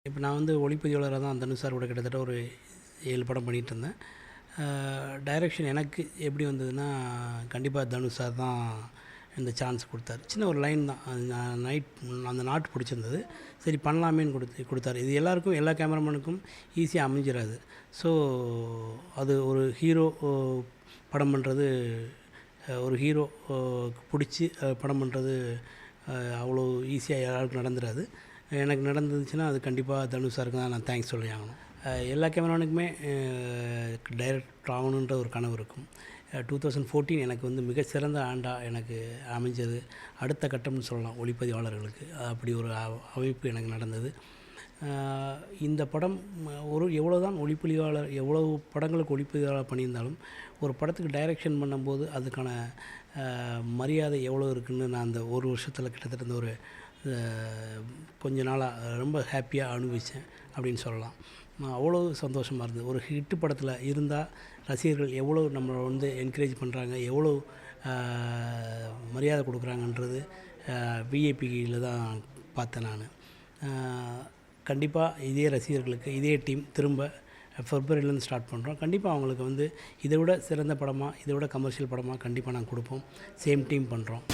இப்போ நான் வந்து ஒளிப்பதிவாளராக தான் தனுஷ் சார் கூட கிட்டத்தட்ட ஒரு 7 படம் பண்ணிகிட்ருந்தேன். டைரக்ஷன் எனக்கு எப்படி வந்ததுன்னா, கண்டிப்பாக தனுஷ் சார் தான் இந்த சான்ஸ் கொடுத்தாரு. சின்ன ஒரு லைன் தான். அது நான் அந்த நாட்டு பிடிச்சிருந்தது. சரி பண்ணலாமேன்னு கொடுத்தாரு. இது எல்லாருக்கும், எல்லா கேமராமேனுக்கும் ஈஸியாக அமைஞ்சிராது. ஸோ அது ஒரு ஹீரோ படம் பண்ணுறது, ஒரு ஹீரோ பிடிச்சி படம் பண்ணுறது அவ்வளோ ஈஸியாக எல்லாருக்கும் நடந்துராது. எனக்கு நடந்துச்சுன்னா அது கண்டிப்பாக தனுஷ் சாருக்கு தான் நான் தேங்க்ஸ் சொல்லி ஆகணும். எல்லா கேமராமேனுக்குமே டைரக்டர் ஆகணுன்ற ஒரு கனவு இருக்கும். 2014 எனக்கு வந்து மிகச்சிறந்த ஆண்டாக எனக்கு அமைஞ்சது. அடுத்த கட்டம்னு சொல்லலாம் ஒளிப்பதிவாளர்களுக்கு. அப்படி ஒரு அமைப்பு எனக்கு நடந்தது. இந்த படம் எவ்வளோ தான் எவ்வளவு படங்களுக்கு ஒளிப்பதிவாளர் பண்ணியிருந்தாலும், ஒரு படத்துக்கு டைரக்ஷன் பண்ணும்போது அதுக்கான மரியாதை எவ்வளோ இருக்குதுன்னு நான் அந்த ஒரு வருஷத்தில் கிட்டத்தட்ட இந்த ஒரு கொஞ்ச நாளாக ரொம்ப ஹாப்பியாக அனுபவித்தேன் அப்படின்னு சொல்லலாம். அவ்வளோ சந்தோஷமாக இருந்தது. ஒரு ஹிட்டு படத்தில் இருந்தால் ரசிகர்கள் எவ்வளோ நம்மளை வந்து என்கரேஜ் பண்ணுறாங்க, எவ்வளோ மரியாதை கொடுக்குறாங்கன்றது விஐபியில் தான் பார்த்தேன் நான். கண்டிப்பாக இதே ரசிகர்களுக்கு இதே டீம் திரும்ப ஃபெப்ரவரியிலேருந்து ஸ்டார்ட் பண்ணுறோம். கண்டிப்பாக அவங்களுக்கு வந்து இதை விட சிறந்த படமாக, இதை விட கமர்ஷியல் படமாக கண்டிப்பாக நாங்கள் கொடுப்போம். சேம் டீம் பண்ணுறோம்.